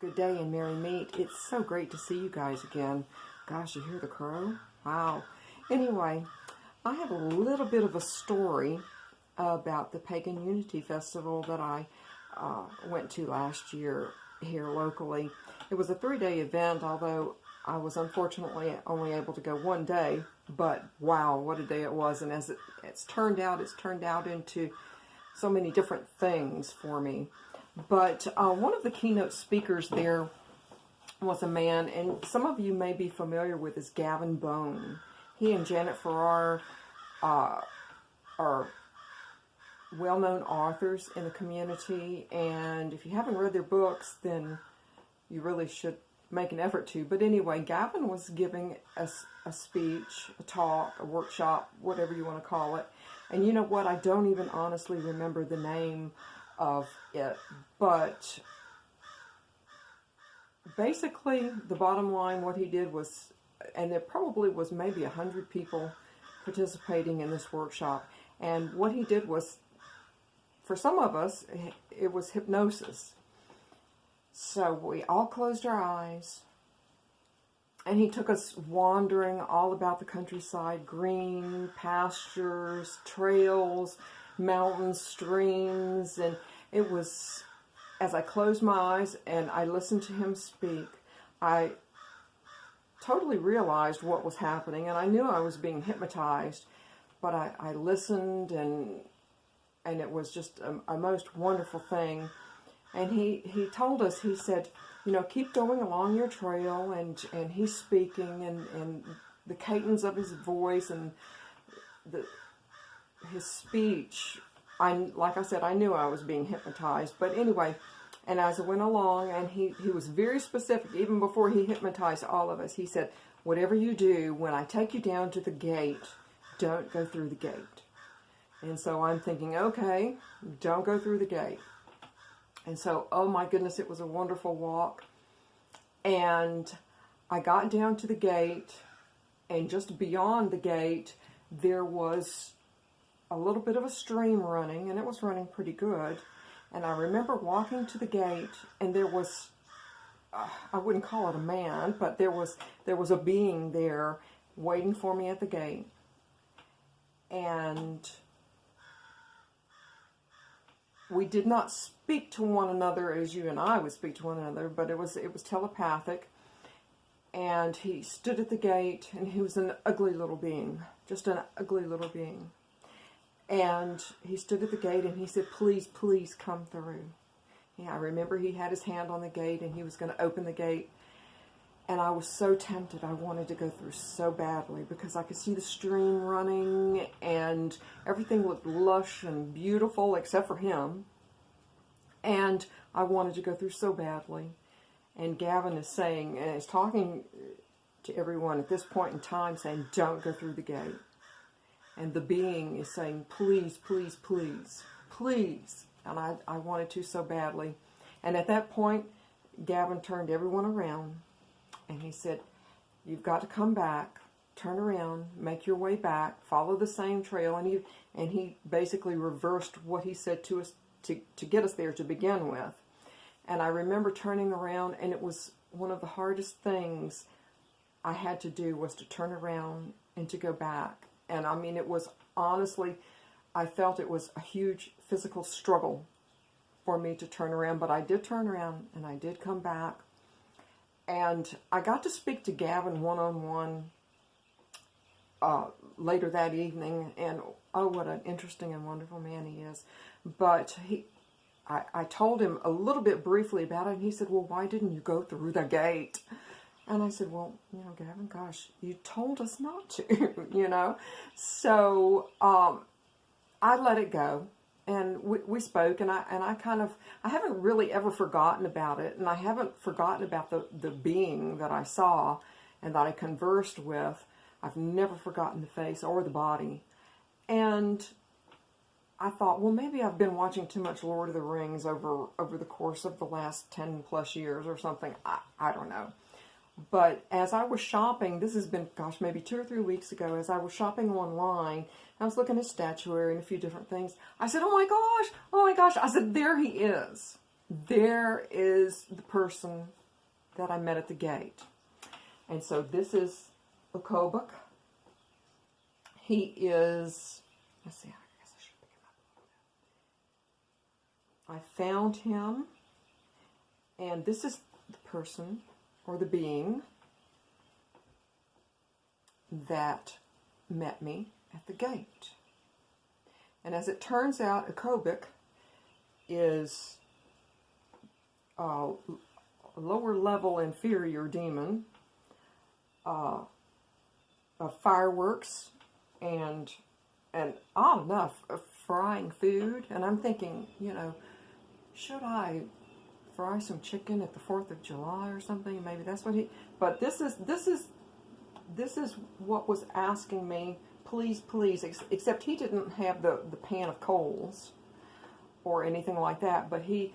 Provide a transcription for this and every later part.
Good day and merry meet. It's so great to see you guys again. Gosh, you hear the crow? Wow. Anyway, I have a little bit of a story about the Pagan Unity Festival that I went to last year here locally. It was a 3-day event, although I was unfortunately only able to go one day. But wow, what a day it was. And as it's turned out into so many different things for me. But one of the keynote speakers there was a man, and some of you may be familiar with his Gavin. He and Janet Farrar are well-known authors in the community, and if you haven't read their books, then you really should make an effort to. But anyway, Gavin was giving a speech, a talk, a workshop, whatever you want to call it. And you know what? I don't even honestly remember the name of it, but basically the bottom line, what he did was, and there probably was maybe 100 people participating in this workshop, and what he did was, for some of us, it was hypnosis. So we all closed our eyes, and he took us wandering all about the countryside, green pastures, trails, mountains, streams, and it was, as I closed my eyes and I listened to him speak, I totally realized what was happening, and I knew I was being hypnotized, but I listened, and it was just a most wonderful thing. And he told us, he said, you know, keep going along your trail, and he's speaking, and the cadence of his voice and his speech, like I said, I knew I was being hypnotized. But anyway, and as I went along, and he was very specific, even before he hypnotized all of us, he said, whatever you do, when I take you down to the gate, don't go through the gate. And so I'm thinking, okay, don't go through the gate. And so, oh my goodness, it was a wonderful walk. And I got down to the gate, and just beyond the gate, there was a little bit of a stream running, and it was running pretty good. And I remember walking to the gate, and there was, I wouldn't call it a man, but there was a being there waiting for me at the gate. And we did not speak to one another as you and I would speak to one another, but it was telepathic. And he stood at the gate, and he was an ugly little being, just an ugly little being. And he stood at the gate, and he said, please, please come through. Yeah, I remember he had his hand on the gate, and he was going to open the gate. And I was so tempted. I wanted to go through so badly, because I could see the stream running, and everything looked lush and beautiful, except for him. And I wanted to go through so badly. And Gavin is saying, and is talking to everyone at this point in time, saying, don't go through the gate. And the being is saying, please, please, please, please. And I wanted to so badly. And at that point, Gavin turned everyone around, and he said, you've got to come back, turn around, make your way back, follow the same trail. And he basically reversed what he said to us to get us there to begin with. And I remember turning around, and it was one of the hardest things I had to do, was to turn around and to go back. And I mean, it was honestly, I felt it was a huge physical struggle for me to turn around. But I did turn around, and I did come back. And I got to speak to Gavin one-on-one later that evening. And oh, what an interesting and wonderful man he is. But I told him a little bit briefly about it, and he said, well, why didn't you go through the gate? And I said, well, you know, Gavin, gosh, you told us not to, you know. So I let it go, and we spoke, and I haven't really ever forgotten about it, and I haven't forgotten about the being that I saw and that I conversed with. I've never forgotten the face or the body. And I thought, well, maybe I've been watching too much Lord of the Rings over the course of the last 10 plus years or something. I don't know. But as I was shopping, this has been, gosh, maybe 2 or 3 weeks ago, as I was shopping online, I was looking at statuary and a few different things. I said, oh my gosh, I said, there he is. there is the person that I met at the gate. And so this is Ukobach. He is, let's see, I guess I should pick him up. I found him, and this is the person, or the being, that met me at the gate. And as it turns out, Ukobach is a lower level inferior demon of fireworks and odd enough of frying food. And I'm thinking, you know, should I fry some chicken at the 4th of July or something? Maybe that's what he, but this is what was asking me, please, please, except he didn't have the pan of coals or anything like that, but he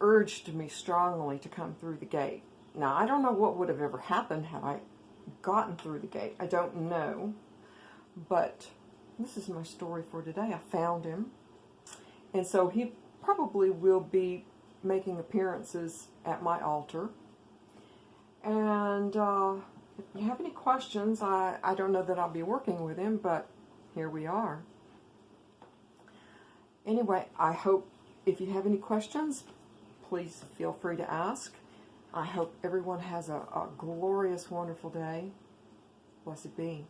urged me strongly to come through the gate. Now, I don't know what would have ever happened had I gotten through the gate. I don't know, but this is my story for today. I found him, and so he probably will be making appearances at my altar. And if you have any questions, I don't know that I'll be working with him, but here we are. Anyway, I hope if you have any questions, please feel free to ask. I hope everyone has a glorious, wonderful day. Blessed be.